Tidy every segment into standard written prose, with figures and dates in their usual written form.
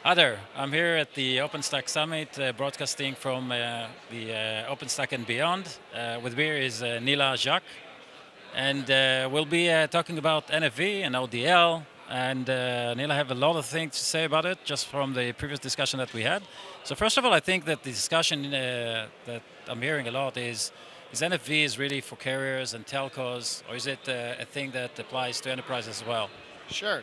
Hi there. I'm here at the OpenStack Summit, broadcasting from the OpenStack and Beyond. With me is Neela Jacques, and we'll be talking about NFV and ODL. And Neela have a lot of things to say about it, just from the previous discussion that we had. So first of all, I think that the discussion that I'm hearing a lot is NFV is really for carriers and telcos, or is it a thing that applies to enterprise as well? Sure.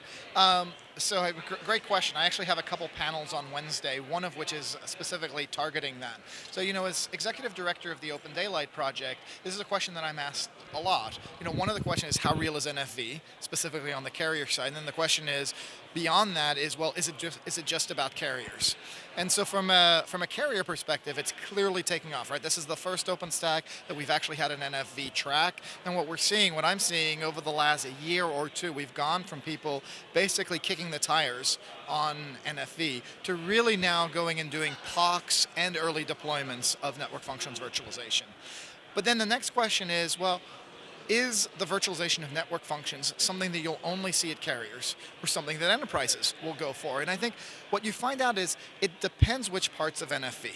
So I have a great question. I actually have a couple panels on Wednesday, one of which is specifically targeting that. So, as executive director of the Open Daylight Project, this is a question that I'm asked a lot. One of the questions is how real is NFV, specifically on the carrier side? And then the question is, beyond that is, well, is it just about carriers? And so from a carrier perspective, it's clearly taking off, right? This is the first OpenStack that we've actually had an NFV track. And what I'm seeing over the last year or two, we've gone from people basically kicking the tires on NFV to really now going and doing POCs and early deployments of network functions virtualization. But then the next question is, well, is the virtualization of network functions something that you'll only see at carriers or something that enterprises will go for? And I think what you find out is it depends which parts of NFV.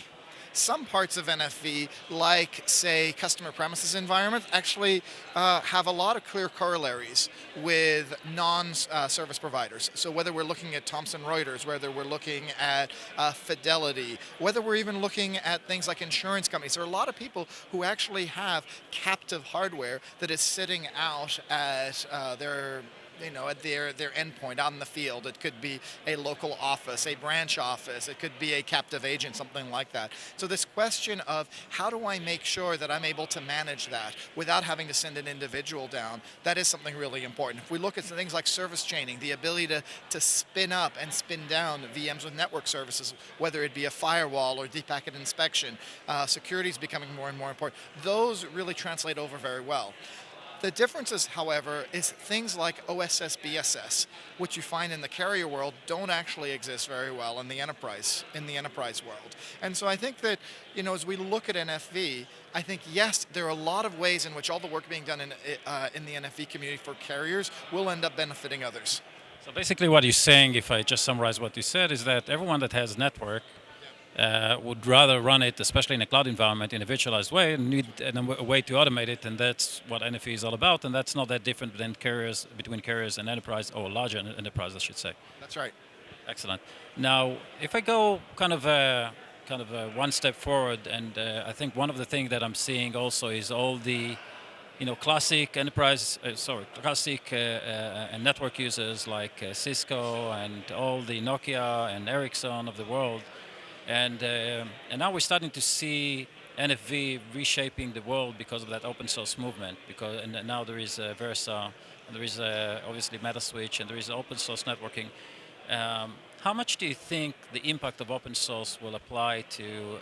Some parts of NFV, like, say, customer premises environments, actually have a lot of clear corollaries with non-service providers. So whether we're looking at Thomson Reuters, whether we're looking at Fidelity, whether we're even looking at things like insurance companies, there are a lot of people who actually have captive hardware that is sitting out at their endpoint out in the field. It could be a local office, a branch office, it could be a captive agent, something like that. So this question of how do I make sure that I'm able to manage that without having to send an individual down, that is something really important. If we look at things like service chaining, the ability to spin up and spin down VMs with network services, whether it be a firewall or deep packet inspection, security is becoming more and more important. Those really translate over very well. The differences, however, is things like OSS BSS, which you find in the carrier world, don't actually exist very well in the enterprise world. And so I think that, as we look at NFV, I think yes, there are a lot of ways in which all the work being done in the NFV community for carriers will end up benefiting others. So basically, what you're saying, if I just summarize what you said, is that everyone that has network would rather run it, especially in a cloud environment, in a virtualized way, and need a way to automate it, and that's what NFV is all about. And that's not that different than carriers between carriers and enterprise, or larger enterprise, I should say. That's right. Excellent. Now, if I go one step forward, and I think one of the things that I'm seeing also is all the classic enterprise, classic and network users like Cisco and all the Nokia and Ericsson of the world, and now we're starting to see NFV reshaping the world because of that open source movement. And now there is Versa, and there is obviously Metaswitch, and there is open source networking. How much do you think the impact of open source will apply to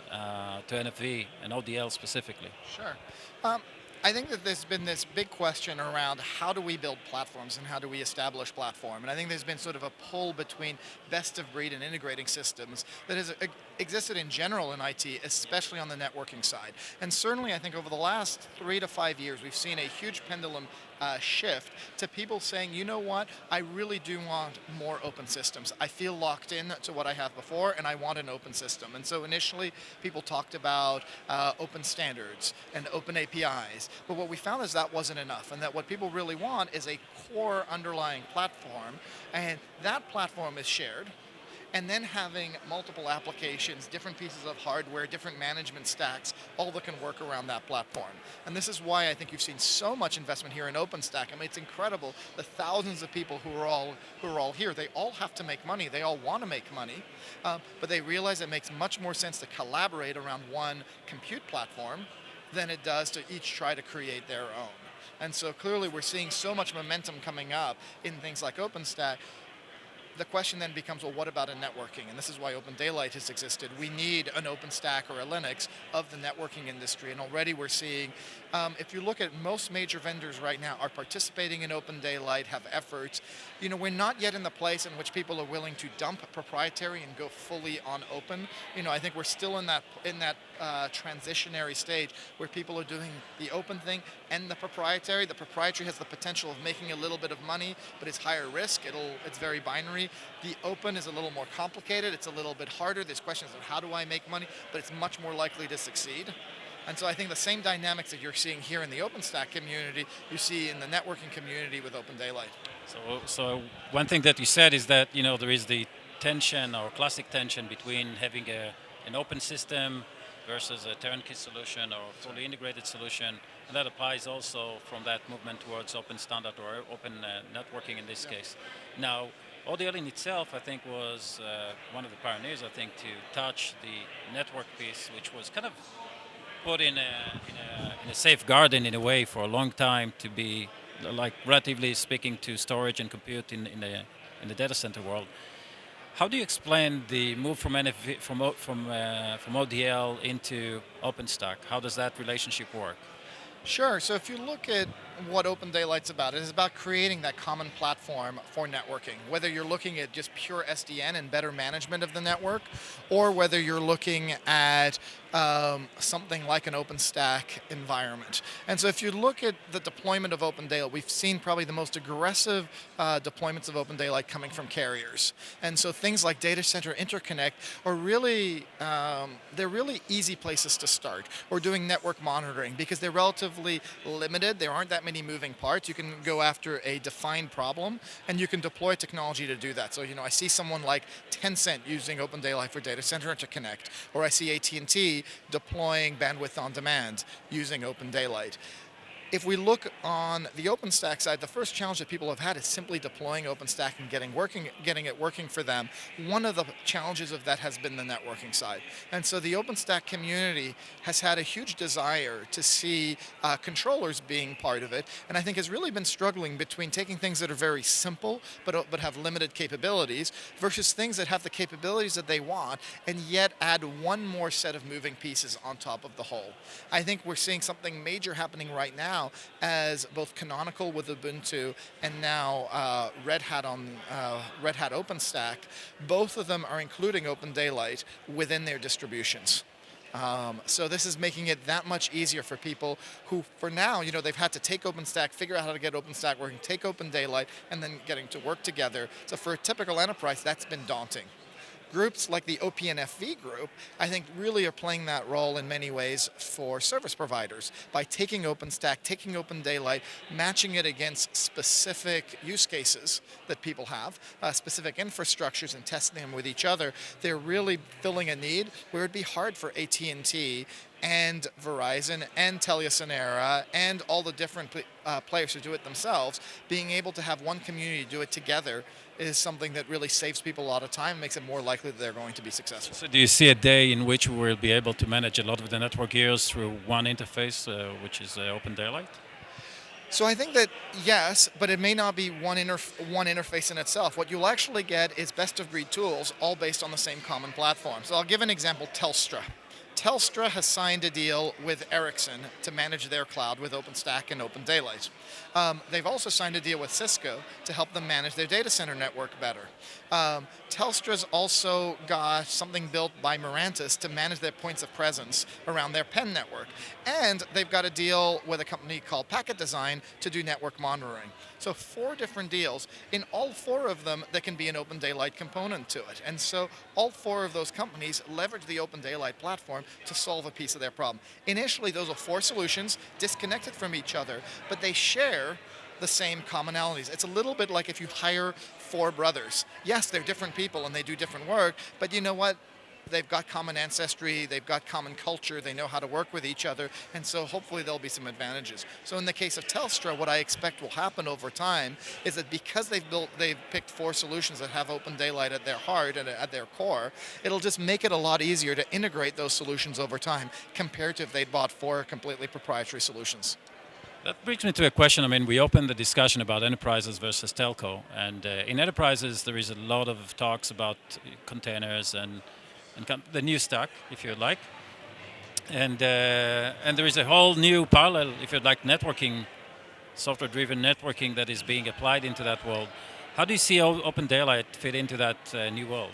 NFV and ODL specifically? Sure. Um, I think that there's been this big question around how do we build platforms and how do we establish platform. And I think there's been sort of a pull between best of breed and integrating systems that has existed in general in IT, especially on the networking side. And certainly I think over the last 3 to 5 years, we've seen a huge pendulum shift to people saying, you know what, I really do want more open systems. I feel locked in to what I have before, and I want an open system. And so initially, people talked about open standards and open APIs. But what we found is that wasn't enough, and that what people really want is a core underlying platform, and that platform is shared. And then having multiple applications, different pieces of hardware, different management stacks, all that can work around that platform. And this is why I think you've seen so much investment here in OpenStack. I mean, it's incredible, the thousands of people who are all here. They all have to make money. They all want to make money, but they realize it makes much more sense to collaborate around one compute platform than it does to each try to create their own. And so clearly we're seeing so much momentum coming up in things like OpenStack. The question then becomes, well, what about in networking? And this is why Open Daylight has existed. We need an OpenStack or a Linux of the networking industry. And already we're seeing, if you look at most major vendors right now are participating in Open Daylight, have efforts. We're not yet in the place in which people are willing to dump proprietary and go fully on open. I think we're still in that transitionary stage where people are doing the open thing and the proprietary. The proprietary has the potential of making a little bit of money, but it's higher risk. It's very binary. The open is a little more complicated. It's a little bit harder. There's questions of how do I make money, but it's much more likely to succeed. And so I think the same dynamics that you're seeing here in the OpenStack community, you see in the networking community with Open Daylight. So one thing that you said is that there is the tension or classic tension between having an open system versus a turnkey solution or fully integrated solution, and that applies also from that movement towards open standard or open networking in this case. Now, ODL in itself, I think, was one of the pioneers, I think, to touch the network piece, which was kind of put in a safe garden in a way for a long time to be like relatively speaking to storage and compute in the data center world. How do you explain the move from NFV, from ODL into OpenStack? How does that relationship work? Sure. So if you look at what Open Daylight's about, it is about creating that common platform for networking. Whether you're looking at just pure SDN and better management of the network, or whether you're looking at something like an OpenStack environment. And so if you look at the deployment of Open Daylight, we've seen probably the most aggressive deployments of Open Daylight coming from carriers. And so things like data center interconnect are really, they're really easy places to start. Or doing network monitoring because they're relatively limited. There aren't that many moving parts. You can go after a defined problem and you can deploy technology to do that. So, I see someone like Tencent using Open Daylight for data center interconnect, or I see AT&T deploying bandwidth on demand using Open Daylight. If we look on the OpenStack side, the first challenge that people have had is simply deploying OpenStack and getting it working for them. One of the challenges of that has been the networking side. And so the OpenStack community has had a huge desire to see controllers being part of it, and I think has really been struggling between taking things that are very simple but have limited capabilities versus things that have the capabilities that they want and yet add one more set of moving pieces on top of the whole. I think we're seeing something major happening right now as both Canonical with Ubuntu and now Red Hat OpenStack, both of them are including Open Daylight within their distributions. So this is making it that much easier for people who, for now, they've had to take OpenStack, figure out how to get OpenStack working, take Open Daylight, and then getting to work together. So for a typical enterprise, that's been daunting. Groups like the OPNFV group, I think, really are playing that role in many ways for service providers by taking OpenStack, taking Open Daylight, matching it against specific use cases that people have, specific infrastructures, and testing them with each other. They're really filling a need where it'd be hard for AT&T and Verizon and TeliaSonera and all the different players who do it themselves, being able to have one community do it together is something that really saves people a lot of time, makes it more likely that they're going to be successful. So do you see a day in which we will be able to manage a lot of the network gears through one interface, which is Open Daylight? So I think that yes, but it may not be one interface in itself. What you'll actually get is best-of-breed tools, all based on the same common platform. So I'll give an example, Telstra. Telstra has signed a deal with Ericsson to manage their cloud with OpenStack and Open Daylight. They've also signed a deal with Cisco to help them manage their data center network better. Telstra's also got something built by Mirantis to manage their points of presence around their PEN network. And they've got a deal with a company called Packet Design to do network monitoring. So 4 different deals. In all 4 of them, there can be an Open Daylight component to it. And so all 4 of those companies leverage the Open Daylight platform to solve a piece of their problem. Initially, those are 4 solutions disconnected from each other, but they share the same commonalities. It's a little bit like if you hire 4 brothers. Yes, they're different people and they do different work, but you know what? They've got common ancestry, they've got common culture, they know how to work with each other, and so hopefully there'll be some advantages. So in the case of Telstra, what I expect will happen over time is that because they've picked 4 solutions that have Open Daylight at their heart and at their core, it'll just make it a lot easier to integrate those solutions over time compared to if they'd bought 4 completely proprietary solutions. That brings me to a question. I mean, we opened the discussion about enterprises versus telco, and in enterprises there is a lot of talks about containers and the new stack, if you like, and there is a whole new parallel, if you like, networking, software-driven networking that is being applied into that world. How do you see Open Daylight fit into that new world?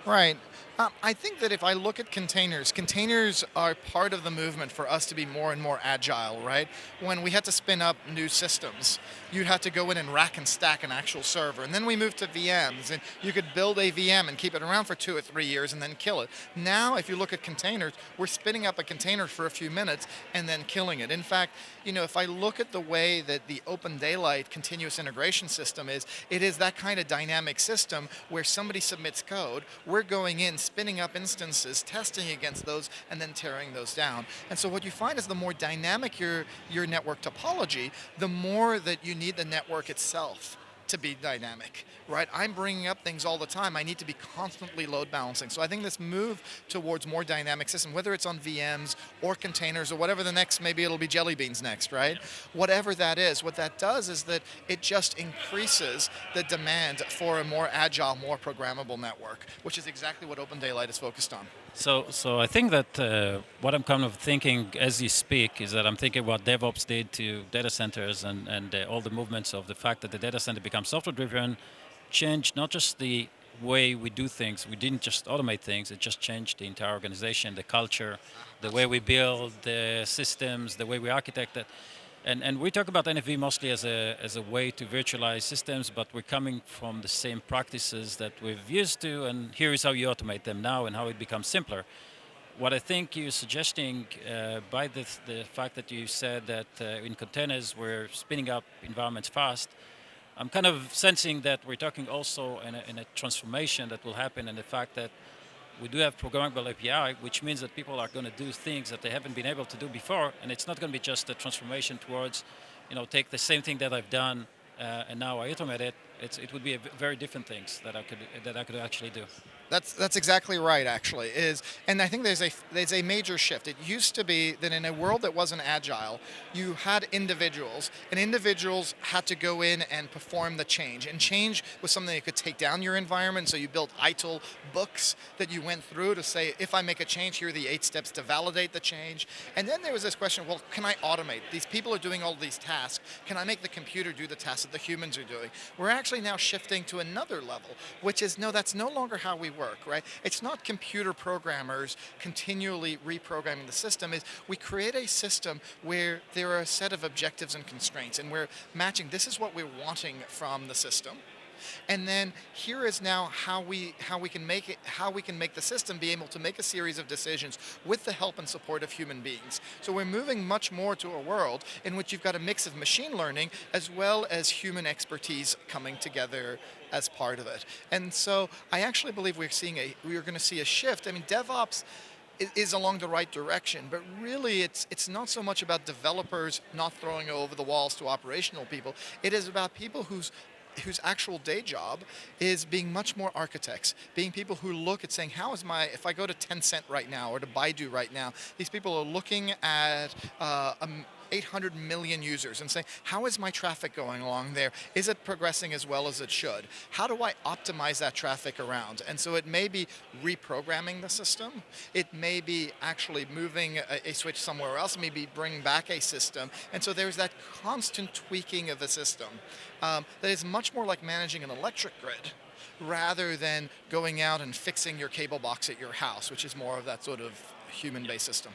Right. I think that if I look at containers, containers are part of the movement for us to be more and more agile, right? When we had to spin up new systems, you'd have to go in and rack and stack an actual server. And then we moved to VMs, and you could build a VM and keep it around for 2 or 3 years and then kill it. Now, if you look at containers, we're spinning up a container for a few minutes and then killing it. In fact, if I look at the way that the Open Daylight continuous integration system is, it is that kind of dynamic system where somebody submits code, we're going in, spinning up instances, testing against those, and then tearing those down. And so what you find is the more dynamic your network topology, the more that you need the network itself to be dynamic, right? I'm bringing up things all the time. I need to be constantly load balancing. So I think this move towards more dynamic system, whether it's on VMs or containers or whatever the next, maybe it'll be jelly beans next, right? Whatever that is, what that does is that it just increases the demand for a more agile, more programmable network, which is exactly what Open Daylight is focused on. So I think that what I'm kind of thinking as you speak is that I'm thinking what DevOps did to data centers and all the movements of the fact that the data center becomes software driven, changed not just the way we do things. We didn't just automate things. It just changed the entire organization, the culture, the way we build the systems, the way we architect it. And we talk about NFV mostly as a way to virtualize systems, but we're coming from the same practices that we've used to, and here is how you automate them now and how it becomes simpler. What I think you're suggesting by the fact that you said that in containers we're spinning up environments fast, I'm kind of sensing that we're talking also in a transformation that will happen, and the fact that we do have programmable API, which means that people are going to do things that they haven't been able to do before, and it's not going to be just a transformation towards, take the same thing that I've done and now I automate it. It would be very different things that I could actually do. That's exactly right. Actually, and I think there's a major shift. It used to be that in a world that wasn't agile, you had individuals, and individuals had to go in and perform the change. And change was something that could take down your environment. So you built ITIL books that you went through to say, if I make a change, here are the 8 steps to validate the change. And then there was this question: well, can I automate? These people are doing all these tasks. Can I make the computer do the tasks that the humans are doing? We're actually now shifting to another level, which is no, that's no longer how we work, right? It's not computer programmers continually reprogramming the system. Is we create a system where there are a set of objectives and constraints, and we're matching. This is what we're wanting from the system. And then here is now how we can make the system be able to make a series of decisions with the help and support of human beings. So we're moving much more to a world in which you've got a mix of machine learning as well as human expertise coming together as part of it. And so I actually believe we're going to see a shift. I mean, DevOps is along the right direction, but really it's not so much about developers not throwing over the walls to operational people. It is about people whose actual day job is being much more architects, being people who look at saying, if I go to Tencent right now or to Baidu right now, these people are looking at 800 million users and saying, how is my traffic going along there? Is it progressing as well as it should? How do I optimize that traffic around? And so it may be reprogramming the system. It may be actually moving a switch somewhere else, maybe bring back a system. And so there's that constant tweaking of the system that is much more like managing an electric grid rather than going out and fixing your cable box at your house, which is more of that sort of human-based system.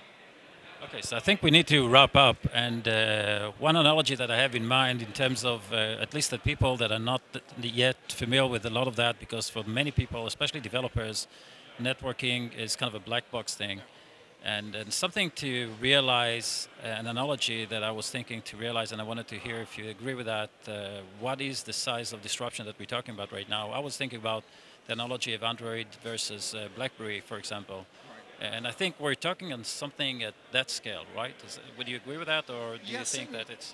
Okay, so I think we need to wrap up. And one analogy that I have in mind, in terms of at least the people that are not yet familiar with a lot of that, because for many people, especially developers, networking is kind of a black box thing. And something to realize, an analogy that I was thinking to realize, and I wanted to hear if you agree with that. What is the size of disruption that we're talking about right now? I was thinking about the analogy of Android versus BlackBerry, for example. And I think we're talking on something at that scale, right? Would you agree with that, or do you think that it's?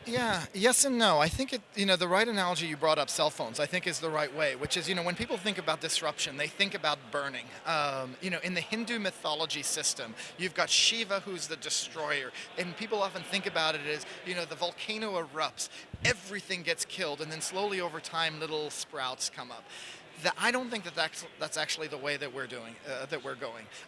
Yeah, yes and no. I think the right analogy you brought up, cell phones, I think is the right way, which is, when people think about disruption, they think about burning. In the Hindu mythology system, you've got Shiva, who's the destroyer, and people often think about it as, the volcano erupts, everything gets killed, and then slowly over time, little sprouts come up. that I don't think that that's actually the way that we're going.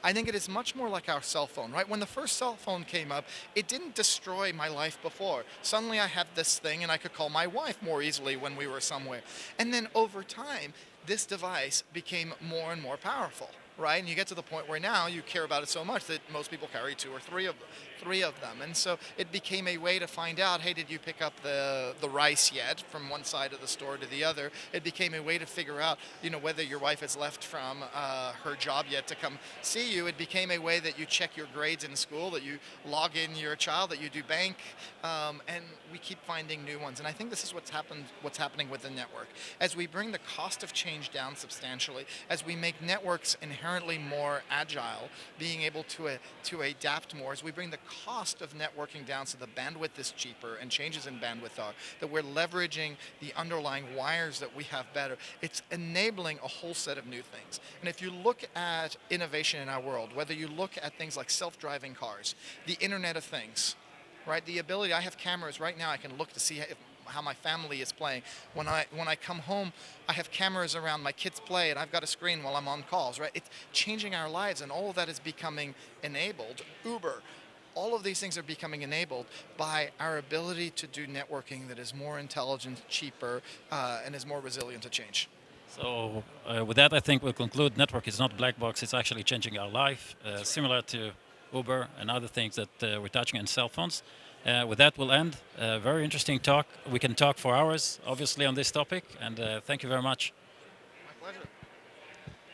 I think it is much more like our cell phone, right? When the first cell phone came up, it didn't destroy my life before. Suddenly I had this thing and I could call my wife more easily when we were somewhere. And then over time, this device became more and more powerful, right? And you get to the point where now you care about it so much that most people carry two or three of them. And so it became a way to find out, hey, did you pick up the rice yet from one side of the store to the other? It became a way to figure out, whether your wife has left from her job yet to come see you. It became a way that you check your grades in school, that you log in your child, that you do bank, and we keep finding new ones. And I think this is what's happening with the network. As we bring the cost of change down substantially, as we make networks inherently more agile, being able to adapt more, as we bring the cost of networking down so the bandwidth is cheaper and changes in bandwidth are, that we're leveraging the underlying wires that we have better, it's enabling a whole set of new things. And if you look at innovation in our world, whether you look at things like self-driving cars, the Internet of Things, right? The ability, I have cameras right now, I can look to see how my family is playing. When I come home, I have cameras around my kids play, and I've got a screen while I'm on calls, right? It's changing our lives, and all of that is becoming enabled. Uber, all of these things are becoming enabled by our ability to do networking that is more intelligent, cheaper, and is more resilient to change. So with that, I think we'll conclude network is not black box, it's actually changing our life, Right. similar to Uber and other things that we're touching in cell phones. With that, we'll end. Very interesting talk. We can talk for hours, obviously, on this topic, and thank you very much. My pleasure.